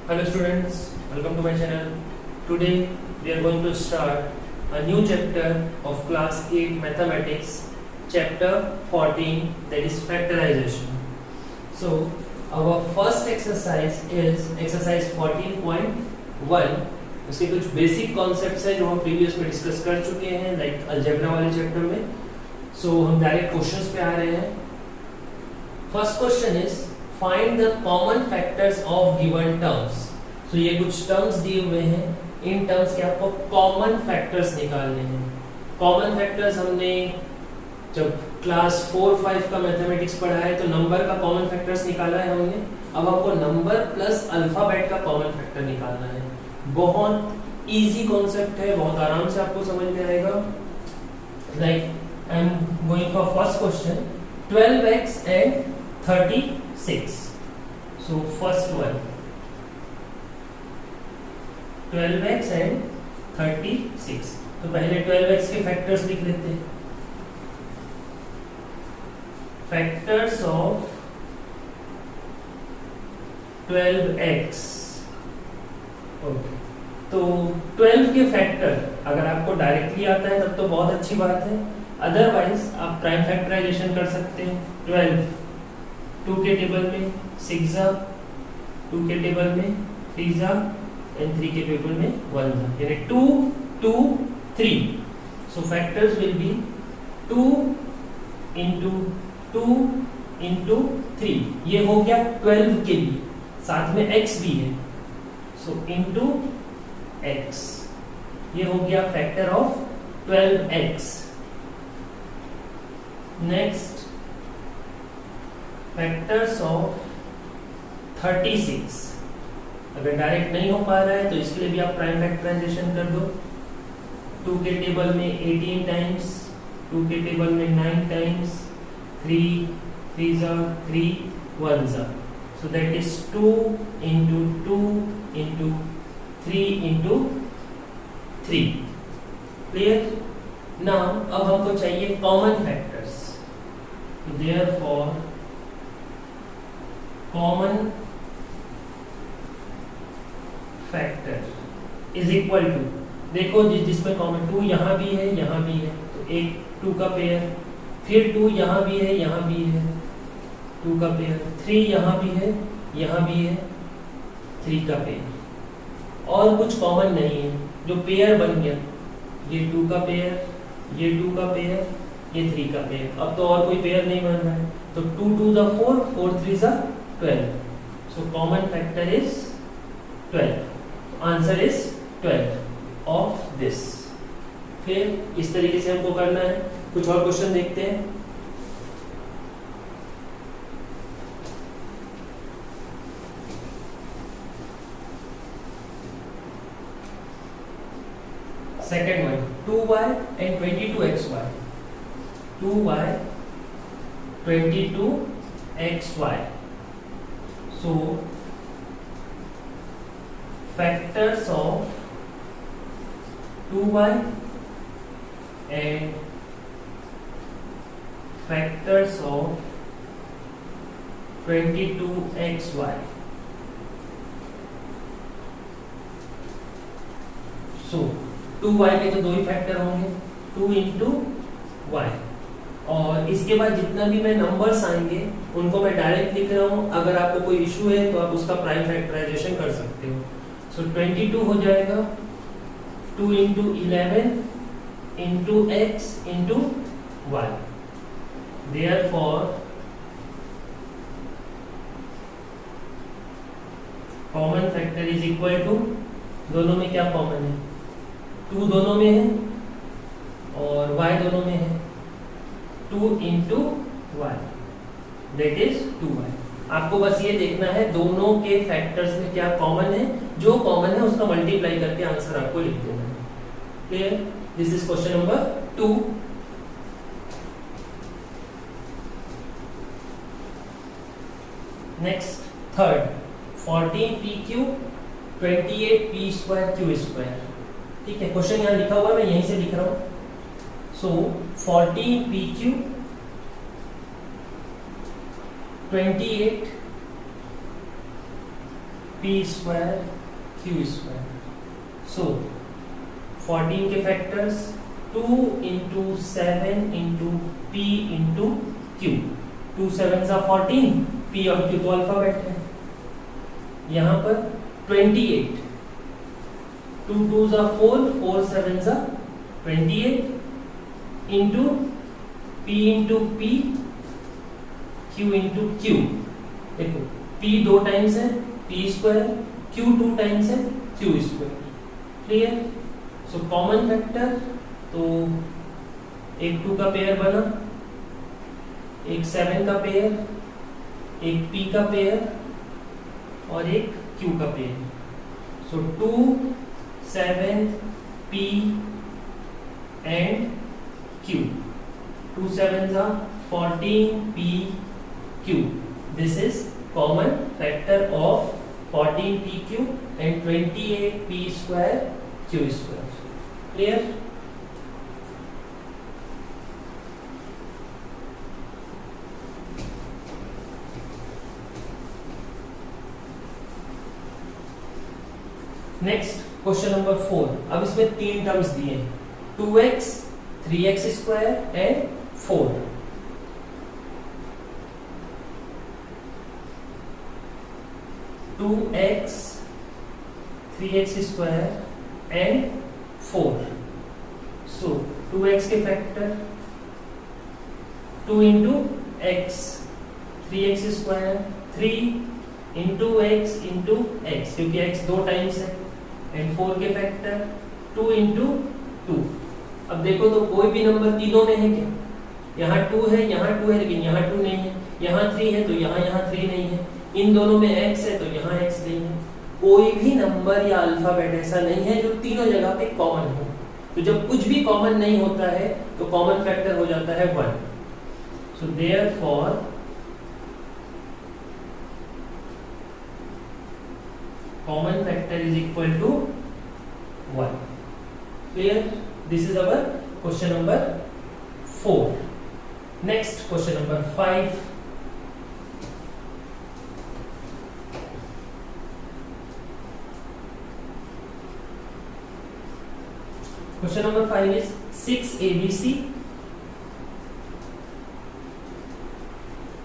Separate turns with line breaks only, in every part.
Hello students, welcome to my channel. Today we are going to start a new chapter of class 8 mathematics, chapter 14, that is factorization. So our first exercise is exercise 14.1. उसके कुछ basic concepts हैं जो हम previous में discuss कर चुके हैं like algebra वाले चैप्टर में. सो हम डायरेक्ट क्वेश्चंस पे आ रहे हैं. First question is find the common factors of given terms. तो ये कुछ टर्म्स दिए हुए हैं, इन टर्म्स के आपको कॉमन फैक्टर्स निकालने हैं. कॉमन फैक्टर्स हमने जब क्लास 4-5 का मैथमेटिक्स पढ़ा है तो नंबर का कॉमन फैक्टर्स निकाला है हमने. अब आपको नंबर प्लस अल्फाबेट का कॉमन फैक्टर निकालना है. बहुत इजी कॉन्सेप्ट है, बहुत आराम से आपको समझ में आएगा. Like I am going for first question 12x and 36. So first one 12x and 36. तो पहले 12x के फैक्टर्स लिख लेते हैं. Factors of 12x. ओके, तो 12 के फैक्टर अगर आपको डायरेक्टली आता है तब तो बहुत अच्छी बात है, अदरवाइज आप प्राइम फैक्टराइजेशन कर सकते हैं. 12 2 के टेबल में 6 जा, 2 के टेबल में 3 जा एंड 3 के टेबल में 1 जा, यानी 2 2 3. सो factors will be 2 into 2 into 3. ये हो गया 12 के लिए, साथ में x भी है. सो into x, ये हो गया factor of 12x. Next factors of 36. अगर डायरेक्ट नहीं हो पा रहा है तो इसके लिए भी आप प्राइम फैक्टराइजेशन कर दो. 2 के टेबल में 18 टाइम्स, 2 के टेबल में 9 टाइम्स, 3 3 जा 3 1 जा. So that is 2 into 2 into 3 into 3. Clear? Now अब हमको चाहिए common factors. Therefore common factor is equal to, देखो जिसमें कॉमन 2 यहाँ भी है यहाँ भी है तो एक 2 का पेयर, फिर 2 यहाँ भी है यहाँ भी है 2 का पेयर, 3 यहाँ भी है यहाँ भी है 3 का पेयर. और कुछ कॉमन नहीं है. जो पेयर बन गया ये 2 का पेयर, ये 2 का पेयर, ये 3 का पेयर. अब तो और कोई पेयर नहीं बन रहा है तो 2 2 जा 4, 4 3 जा 12. So common factor is 12. Answer is 12 of this. फिर इस तरीके से हमको करना है. कुछ और क्वेश्चन देखते हैं. Second one 2y and 22xy. 2y 22xy. So factors of 2y and factors of 22xy. So 2y के तो 2 ही फैक्टर होंगे, 2 into y. और इसके बाद जितना भी मैं नंबर्स आएंगे उनको मैं डायरेक्ट लिख रहा हूँ. अगर आपको कोई इशू है तो आप उसका प्राइम फैक्टराइजेशन कर सकते हो. सो 22 हो जाएगा 2 into 11 into x into y. Therefore common factor is equal to, दोनों में क्या कॉमन है? 2 दोनों में है और y दोनों में है. 2 into y, that is 2y. आपको बस ये देखना है दोनों के फैक्टर्स में क्या कॉमन है. जो कॉमन है उसका मल्टीप्लाई करके आंसर आपको लिख देना है. Clear? This is question number 2. Next third 14pq 28p square q square. ठीक है, क्वेश्चन यहाँ लिखा हुआ है, मैं यहीं से लिख रहा हूँ. So 14pq 28 p square q square. So 14 के factors 2 into 7 into p into q। 2 7 14, p और q तो अल्फाबेट है। यहाँ पर 28, 2 2 4, 4 7 28 into p into p, q into q। देखो p 2 टाइम्स है p स्क्वायर, q 2 टाइम्स है q square. Clear? So common factor, तो एक 2 का पेयर बना, एक 7 का पेयर, एक p का पेयर और एक q का pair. So 2 7 p and q। 2 7 14 p q। This is common factor of 14 p q and 28 p square q square. Clear? Next question number 4। अब इसमें 3 टर्म्स दिए हैं, 2x 3x square and 4। Two x 3x square and 4। So 2x के factor 2 into x, 3x square 3 into x into x, क्योंकि x 2 times है, and 4 के factor 2 into 2। अब देखो तो कोई भी नंबर तीनों में है क्या? यहाँ 2 है, यहाँ 2 है, लेकिन यहाँ 2 नहीं है। यहाँ 3 है तो यहाँ 3 नहीं है। इन दोनों में x है तो यहाँ x नहीं है। कोई भी नंबर या अल्फाबेट ऐसा नहीं है जो तीनों जगह पे कॉमन हो। तो जब कुछ भी कॉमन नहीं होता है तो कॉमन फैक्टर हो जाता है 1। So therefore common factor is equal to 1. Clear? This is our question number 4. Next question number 5. Question number 5 is 6abc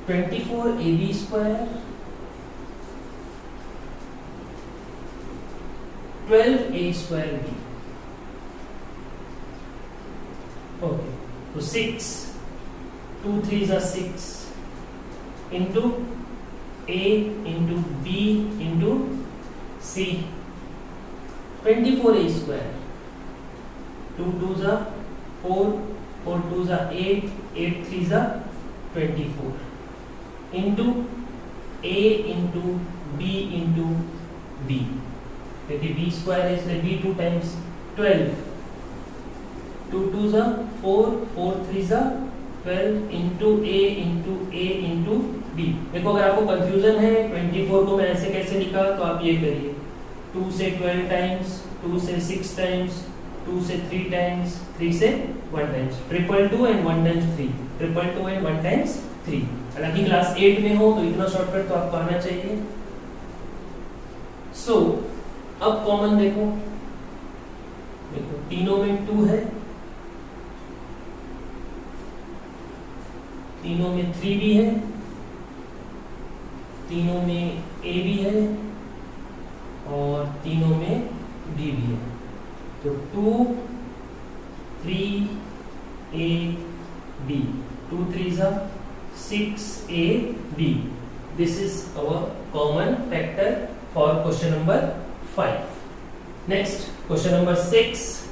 24ab square 12a square b। Okay, so 6, 2 3s are 6 into a into b into c, 24a square। 2 2s are 4, 4 2s are 8, 8 3s are 24 into a into b into b, क्योंकि b square है इसलिए b 2 times 12। 2 2s are 4, 4 3s are 12 into a into b। देखो अगर आपको confusion है 24 को मैं ऐसे कैसे लिखा, तो आप ये करिए 2 से 12 टाइम्स, 2 से 6 टाइम्स, 2 से 3 टाइम्स, 3 से 1 times, 2 and 1 times 3, 2 and 1 times 3। हालांकि क्लास 8 में हो तो इतना शॉर्टकट तो आपको आना चाहिए। सो अब कॉमन देखो, देखो तीनों में 2 है, तीनों में 3 भी है, तीनों में a भी है और तीनों में b भी है। तो 2 3 a b, 2 3s are 6 a b। This is our common factor for question number 5. Next, question number 6,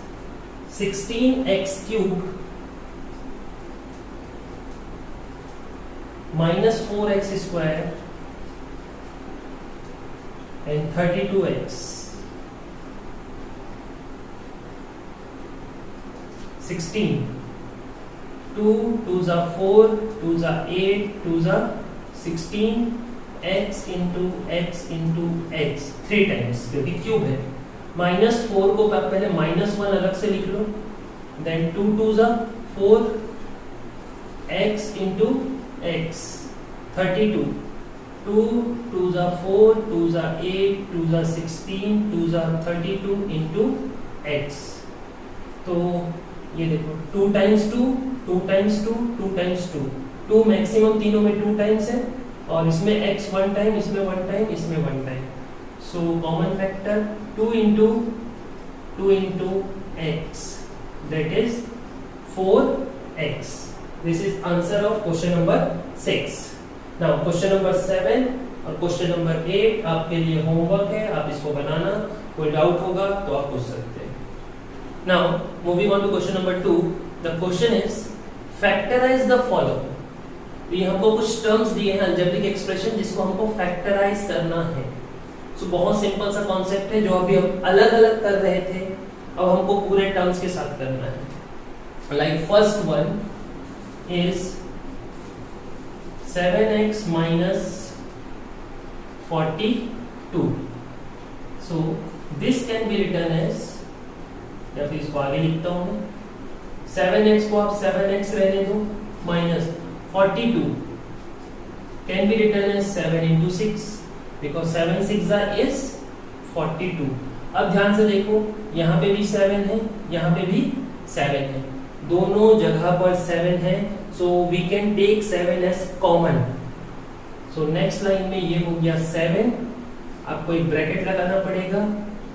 16x cube minus 4x square and 32x। 16, 2 2s are 4, 2s are 8, 2s are 16, x into x into x 3 times, क्योंकि cube है। -4 को पहले -1 अलग से लिख लो, then 2 2s are 4, x into x 32, 2 2 जा 4 2 जा 8 2 जा 16 2 जा 32 into x। तो ये देखो 2 टाइम्स 2 2 टाइम्स 2 2 टाइम्स 2 2 मैक्सिमम तीनों में 2 टाइम्स है और इसमें x 1 टाइम, इसमें 1 टाइम, इसमें 1 time. So common factor 2 into x, that is 4x। This is answer of question number 6। Now question number 7 और question number 8 आपके लिए होमवर्क है, आप इसको बनाना, कोई डाउट होगा तो आप पूछ सकते हैं। Now moving on to question number 2, the question is factorize the following। तो ये हमको कुछ टर्म्स दिए हैं अलजेब्रिक एक्सप्रेशन जिसको हमको फैक्टराइज करना है। सो बहुत सिंपल सा कॉन्सेप्ट है जो अभी हम अलग अलग कर रहे थे, अब हमको पूरे टर्म्स के साथ करना है। Like first one is 7x minus 42। So this can be written as, या फिर इसको आगे लिखता हूं मैं, 7x को आप 7x रहने दो minus 42 can be written as 7 into 6 because 7 6 is 42। अब ध्यान से देखो, यहाँ पे भी 7 है, यहाँ पे भी 7 है, दोनों जगह पर 7 है, so we can take 7 as common। so next line में ये हो गया 7, आपको एक ब्रैकेट लगाना पड़ेगा।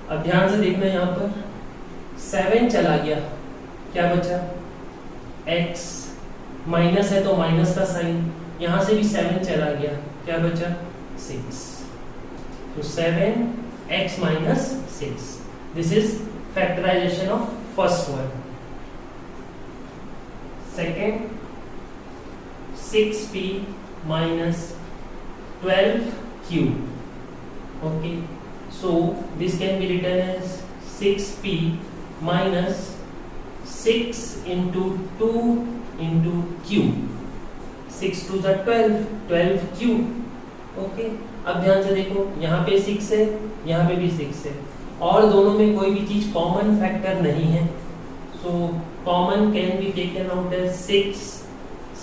अब ध्यान से देखना, यहाँ पर 7 चला गया, क्या बचा x, माइनस है तो माइनस का साइन, यहां से भी 7 चला गया, क्या बचा 6। तो 7x minus 6, this is factorization of first one. Second 6p minus 12q। Okay, so this can be written as 6p minus 6 into 2 into q, 6 2 जा 12, 12q। ओके, अब ध्यान से देखो, यहाँ पे 6 है, यहाँ पे भी 6 है, और दोनों में कोई भी चीज कॉमन फैक्टर नहीं है। So common can be taken out as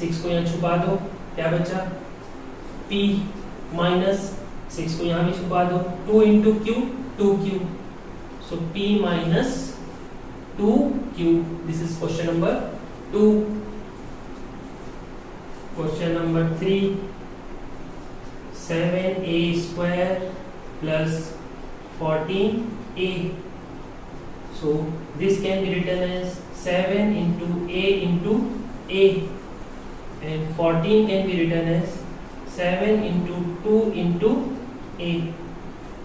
6 को यहाँ छुपा दो, क्या बचा p माइनस 6 को यहाँ भी छुपा दो, 2 into q 2q। So p minus 2q, this is question number 2। Question number 3, 7a square plus 14a। So this can be written as 7 into a, and 14 can be written as 7 into 2 into a।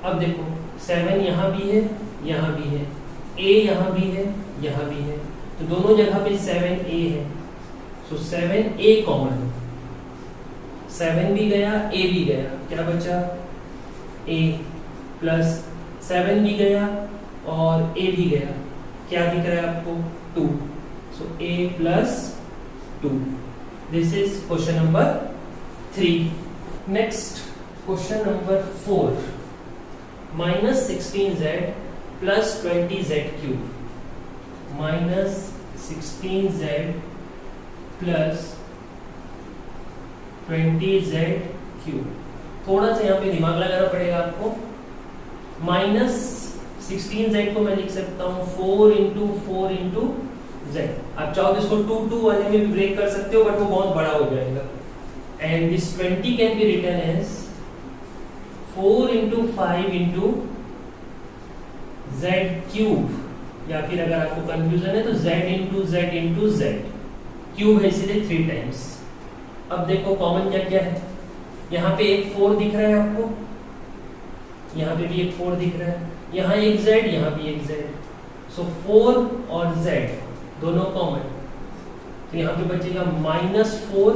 अब देखो 7 यहाँ भी है, यहाँ भी है, a यहाँ भी है, यहाँ भी है, तो दोनों जगह पे 7a है। सो 7a कॉमन, 7 भी गया, a भी गया, क्या बचा a, प्लस 7 भी गया और a भी गया, क्या दिख रहा है आपको 2। सो a plus 2, this is question number 3। Next question number 4, minus 16z plus 20z cube, minus 16z plus 20z cube. थोड़ा सा यहाँ पे दिमाग लगाना पड़ेगा आपको। माइनस 16z को मैं लिख सकता हूँ 4 into 4 into z। आप चाहो तो इसको 2 2 वाले में भी ब्रेक कर सकते हो, बट वो बहुत बड़ा हो जाएगा। And this 20 can be written as 4 into 5 into z cube, या फिर अगर आपको कंफ्यूजन है तो z into z क्यूब है, इसीलिए 3 टाइम्स। अब देखो कॉमन क्या क्या है, यहाँ पे एक 4 दिख रहा है आपको, यहाँ पे भी एक 4 दिख रहा है, यहाँ एक z, यहाँ भी एक z। सो 4 और z दोनों कॉमन, तो यहाँ पे बचेगा -4,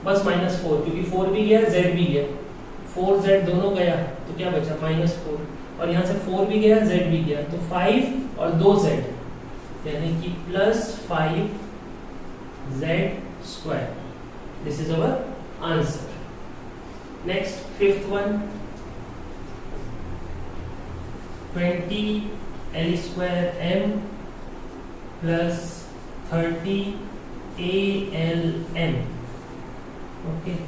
बस -4, क्योंकि 4 भी गया z भी गया, 4z दोनों गया तो क्या बचा -4, और यहाँ से 4 भी गया z भी गया, तो 5 और 2z, यानी कि +5z²। This is our answer. Next fifth one, 20l² plus 30 ALM. Okay,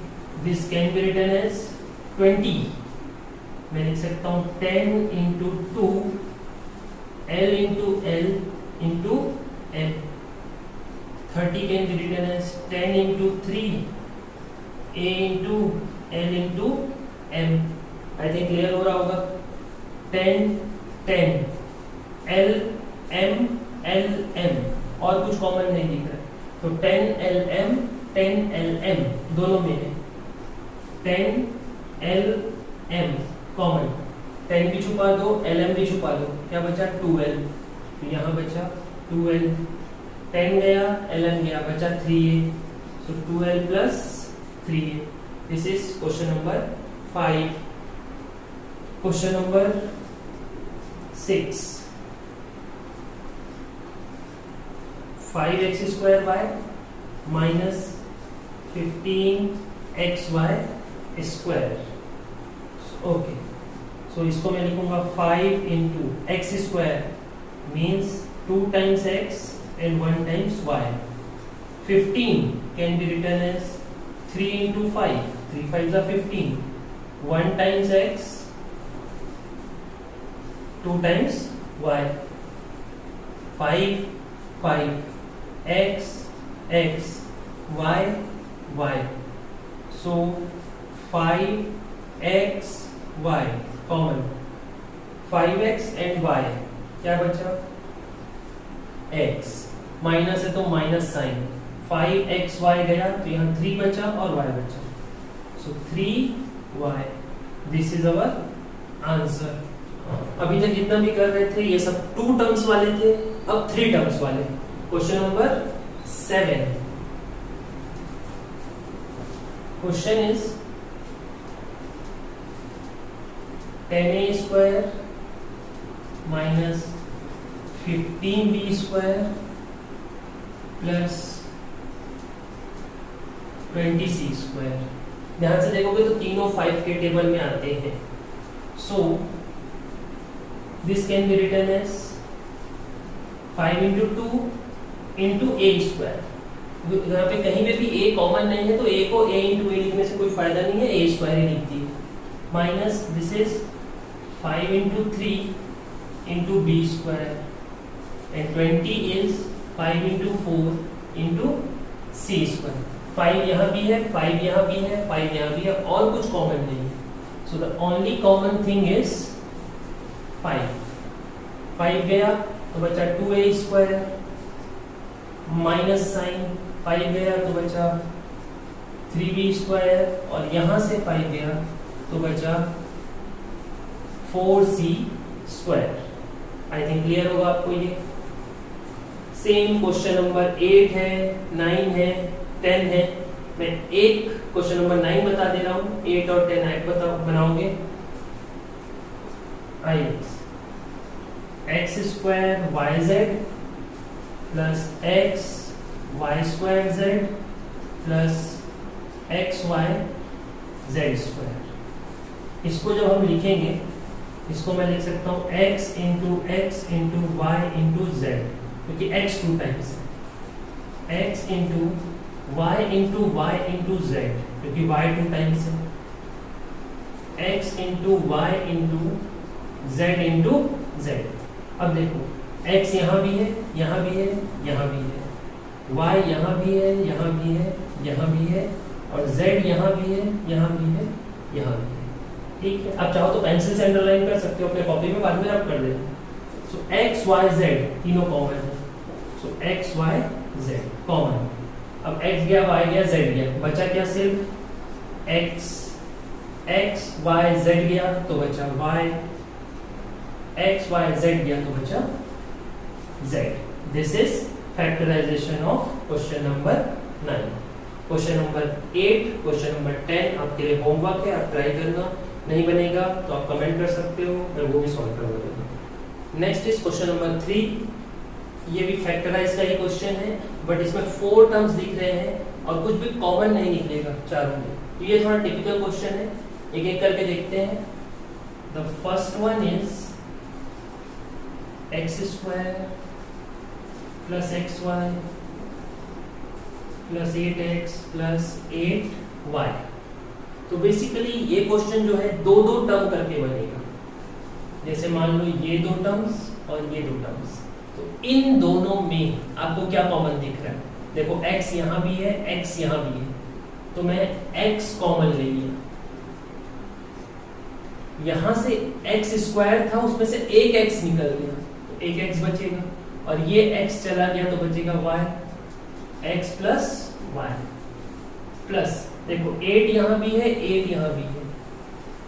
this can be written as 20, मैं लिख सकता हूँ 10 into 2 L into L into M. 30 can be written as 10 into 3 A into L into M. I think clear हो रहा होगा. 10 10 L M L M और कुछ common नहीं दिख रहा है, तो 10 L M 10 L M दोनों में है. 10 L M कॉमन, 10 भी छुपा दो, L M भी छुपा दो, क्या बचा 12. तो यहाँ बचा 12, 10 गया L M गया, बचा 3A. So 12 plus 3A. This is question number 5. Question number 6. 5x square y minus 15xy square. Okay, so इसको मैं लिखूंगा 5 into x square means 2 times x and 1 times y. 15 can be written as 3 into 5. 3 5s are 15. 1 times x, 2 times y. 5 5 x x y y. So 5 x y common. 5x and y क्या बचा x, minus है तो minus sign. 5xy गया तो यहाँ 3 बचा और y बचा. सो 3y. This is our answer. अभी तक जितना भी कर रहे थे ये सब 2 टर्म्स वाले थे, अब 3 टर्म्स वाले. Question number 7. Question is 10a square minus 15b square plus 20c square. ध्यान से देखोगे तो तीनों 5 के टेबल में आते हैं. So this can be written as 5 into 2 into a square. यहाँ पे कहीं पे भी a कॉमन नहीं है तो a को a इंटू a लिखने से कोई फायदा नहीं है, a स्क्वायर ही लिखती है. Minus this is 5 into 3 into b square and 20 is 5 into 4 into c square. 5 यहाँ भी है, 5 यहाँ भी है, 5 यहाँ भी है, और कुछ कॉमन नहीं है. So the only common thing is 5. 5 गया तो बचा 2a square माइनस साइन. 5 गया तो बचा 3b square और यहाँ से 5 गया तो बचा 4c square. आई थिंक क्लियर होगा आपको ये. सेम क्वेश्चन नंबर 8 है, 9 है, 10 है. मैं एक क्वेश्चन नंबर 9 बता दे रहा हूँ, 8 और 10 आप बनाओगे. x square y z plus x y square z plus x y z square. इसको जब हम लिखेंगे इसको मैं लिख सकता हूँ x into y into z, क्योंकि x 2 टाइम्स है. x into y into z, क्योंकि y 2 टाइम्स है. x into y into z into z. अब देखो x यहाँ भी है, यहाँ भी है, यहाँ भी है. y यहाँ भी है, यहाँ भी है, यहाँ भी है, और z यहाँ भी है, यहाँ भी है, यहाँ भी है. ठीक है, आप चाहो तो पेंसिल से अंडरलाइन कर सकते हो अपने कॉपी में, बाद में आप कर देना. सो x y z तीनों कॉमन है. सो x y z कॉमन. अब x गया, y गया, z गया, बचा क्या सिर्फ x. x y z गया तो बचा y, x y z गया तो बचा z. This is factorization of question number 9. Question number 8, question number 10 आपके लिए होमवर्क है, आप ट्राई करना. नहीं बनेगा तो आप कमेंट कर सकते हो, मैं वो भी सॉल्व करवा दूंगा. Next is question number 3. ये भी फैक्टराइज का ही क्वेश्चन है, बट इसमें 4 टर्म्स दिख रहे हैं और कुछ भी कॉमन नहीं निकलेगा चारों में. तो ये थोड़ा टिपिकल क्वेश्चन है, एक एक करके देखते हैं. The first one is x square plus x y plus 8x plus 8y. तो बेसिकली ये क्वेश्चन जो है दो दो टर्म करके बनेगा। जैसे मान लो ये दो टर्म्स और ये दो टर्म्स, तो इन दोनों में आपको क्या कॉमन दिख रहा है? देखो x यहाँ भी है, x यहाँ भी है, तो मैं x कॉमन ले लिया। यहां से x स्क्वायर था, उसमें से एक x निकल गया, तो एक x बचेगा, और ये x चला गया तो बचेगा y, x plus y plus, देखो 8 यहाँ भी है, 8 यहाँ भी है,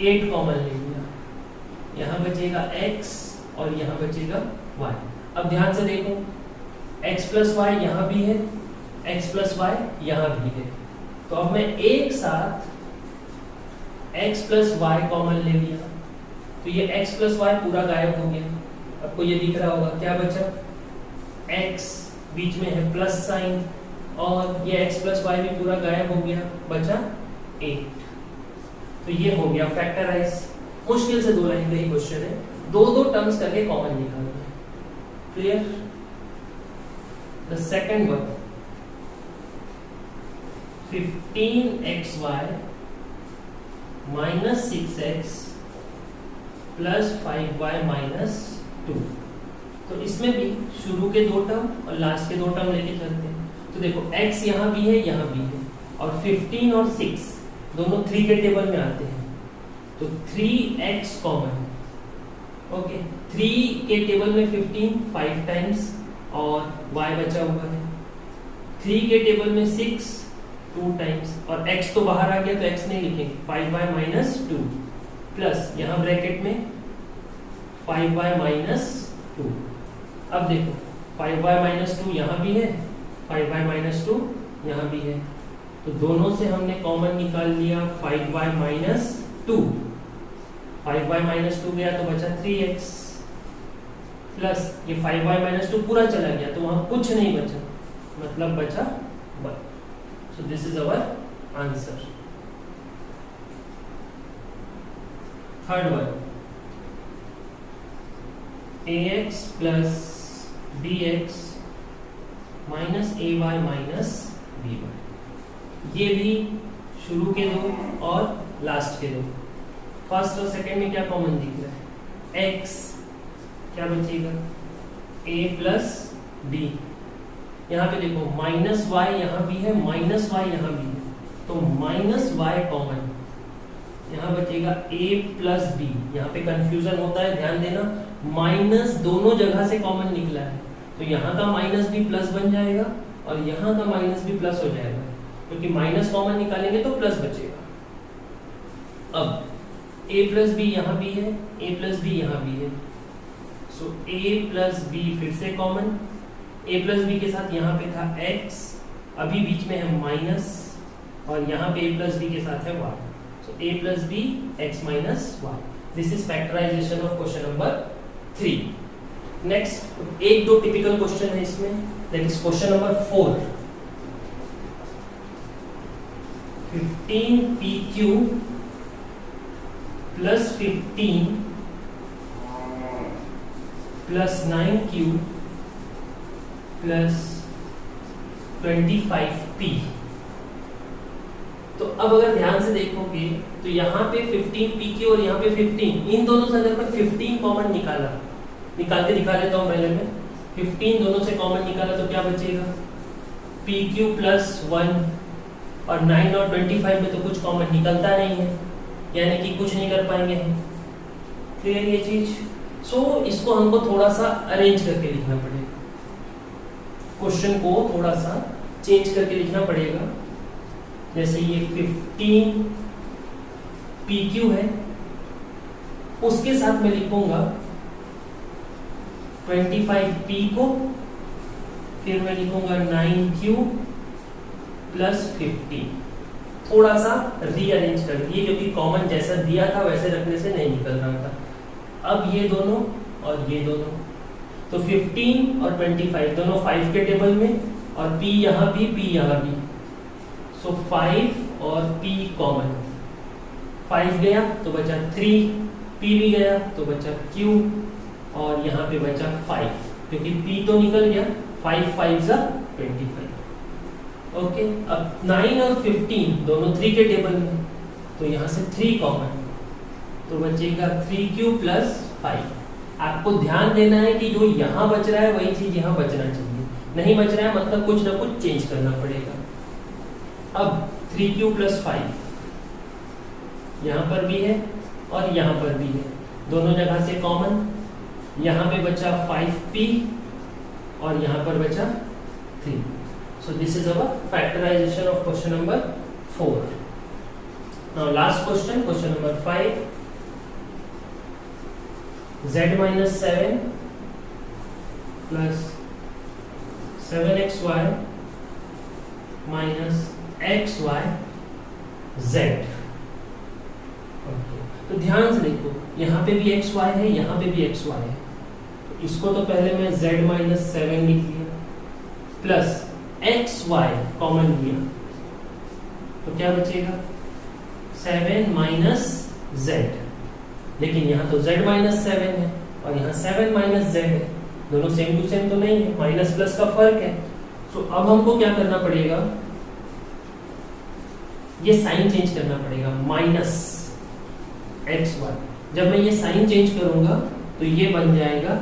8 कॉमन ले लिया, यहाँ बचेगा x और यहाँ बचेगा y। अब ध्यान से देखो x प्लस y यहाँ भी है, x प्लस y यहाँ भी है, तो अब मैं एक साथ x प्लस वाई कॉमन ले लिया, तो ये x प्लस वाई पूरा गायब हो गया। आपको ये दिख रहा होगा, क्या बचा? x बीच में है प्लस साइन, और ये x प्लस वाई भी पूरा गायब हो गया, बचा 8। तो ये हो गया फैक्टराइज। मुश्किल से 2 लाइन का ही क्वेश्चन है, दो दो टर्म्स करके कॉमन निकालना है। Clear? The second one, 15xy minus 6x plus 5y minus 2। तो इसमें भी शुरू के 2 टर्म और लास्ट के 2 टर्म लेके चलते हैं। तो देखो x यहाँ भी है, यहाँ भी है, और 15 और 6 दोनों 3 के टेबल में आते हैं, तो 3x कॉमन। ओके, 3 के टेबल में 15 5 टाइम्स और y बचा हुआ है, 3 के टेबल में 6 2 टाइम्स, और x तो बाहर आ गया तो x नहीं लिखेंगे, 5y माइनस 2 प्लस यहाँ ब्रैकेट में 5y माइनस 2। अब देखो 5y माइनस 2 यहाँ भी है, 5y माइनस 2 यहाँ भी है, तो दोनों से हमने कॉमन निकाल लिया 5y माइनस 2। 5y माइनस 2 गया तो बचा 3x प्लस ये 5y माइनस 2 पूरा चला गया तो वहां कुछ नहीं बचा, मतलब बचा 1। So this is our answer. Third one, ax plus bx minus ay minus by। ये भी शुरू के 2 और लास्ट के 2। फर्स्ट और सेकंड में क्या कॉमन दिख रहा है? x, क्या बचेगा? a plus b। यहाँ पे देखो माइनस वाई यहाँ भी है, माइनस वाई यहाँ भी है, तो माइनस वाई कॉमन, यहाँ बचेगा a प्लस बी। यहाँ पे कंफ्यूजन होता है, ध्यान देना, माइनस दोनों जगह से कॉमन निकला है, तो यहाँ का माइनस भी प्लस बन जाएगा और यहाँ का माइनस भी प्लस हो जाएगा, क्योंकि माइनस कॉमन निकालेंगे तो प्लस बचेगा। अब a प्लस बी यहाँ भी है, a प्लस बी यहाँ भी है, सो a प्लस बी फिर से कॉमन, a प्लस बी के साथ यहाँ पे था x, अभी बीच में है माइनस, और यहाँ पे a प्लस बी के साथ है y, so a plus b x minus y। This is factorization of question number 3। Next एक दो टिपिकल क्वेश्चन है इसमें, that is question number 4। 15pq plus 15 plus 9q plus 25p। तो अब अगर ध्यान से देखोगे तो यहाँ पे 15pq और यहाँ पे 15, इन दोनों से अगर मैं 15 कॉमन निकाल के दिखा देता हूँ पहले मैं। 15 दोनों से कॉमन निकाला तो क्या बचेगा? pq प्लस 1, और 9 और 25 में तो कुछ कॉमन निकलता नहीं है, यानी कि कुछ नहीं कर पाएंगे हम। क्लियर ये चीज? सो इसको हमको थोड़ा सा अरेंज करके लिखना पड़ेगा, क्वेश्चन को थोड़ा सा चेंज करके लिखना पड़ेगा। जैसे ये 15 PQ है, उसके साथ मैं लिखूंगा 25P को, फिर मैं लिखूंगा 9Q प्लस 15। थोड़ा सा रीअरेंज कर दिए, क्योंकि कॉमन जैसा दिया था वैसे रखने से नहीं निकल रहा था। अब ये दोनों और ये दोनों, तो 15 और 25 दोनों 5 के टेबल में, और P यहाँ भी P यहाँ भी, सो 5 और P कॉमन। 5 गया तो बचा 3, P भी गया तो बचा Q, और यहाँ पे बचा 5, क्योंकि P तो निकल गया, 5 5 जा 25। ओके, अब 9 और 15 दोनों 3 के टेबल में, तो यहाँ से 3 कॉमन, तो बचेगा 3q प्लस 5। आपको ध्यान देना है कि जो यहाँ बच रहा है वही चीज यहाँ बचना चाहिए, नहीं बच रहा है मतलब कुछ ना कुछ चेंज करना पड़ेगा। अब 3q प्लस 5 यहाँ पर भी है और यहाँ पर भी है, दोनों जगह से कॉमन। यहाँ पे बचा 5p और यहाँ पर बचा 3। So this is our factorization of question number 4. Now last question, question number 5. Z minus 7 plus 7xy minus xy z. Okay. तो ध्यान से देखो, यहाँ पे भी xy है, यहाँ पे भी xy है, तो इसको तो पहले मैं z minus 7 लिख लिया प्लस xy कॉमन लिया, तो क्या बचेगा 7 माइनस z। लेकिन यहाँ तो z माइनस 7 है और यहाँ 7 माइनस z है, दोनों सेम टू सेम तो नहीं है, माइनस प्लस का फर्क है। तो अब हमको क्या करना पड़ेगा, ये साइन चेंज करना पड़ेगा, माइनस xy। जब मैं ये साइन चेंज करूंगा तो ये बन जाएगा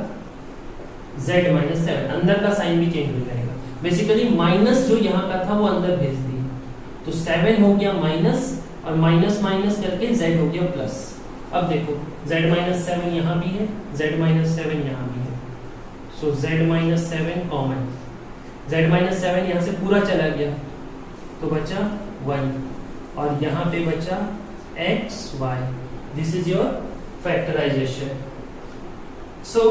z माइनस 7, अंदर का साइन भी चेंज हो जाएगा। बेसिकली माइनस जो यहाँ का था वो अंदर भेज दिया, तो 7 हो गया माइनस और माइनस माइनस करके z हो गया प्लस। अब देखो z माइनस 7 यहाँ भी है, z माइनस 7 यहाँ भी है, सो z minus 7 common, z minus 7 यहाँ से पूरा चला गया तो बचा 1 और यहाँ पे बचा xy। This is your factorization. So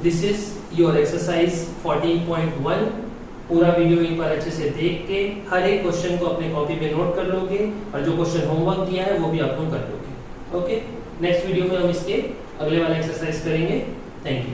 this is your exercise 14.1। पूरा वीडियो एक बार अच्छे से देख के हर एक क्वेश्चन को अपने कॉपी पे नोट कर लोगे और जो क्वेश्चन होमवर्क दिया है वो भी आप लोग कर लोगे। ओके, नेक्स्ट वीडियो में हम इसके अगले वाला एक्सरसाइज करेंगे। Thank you.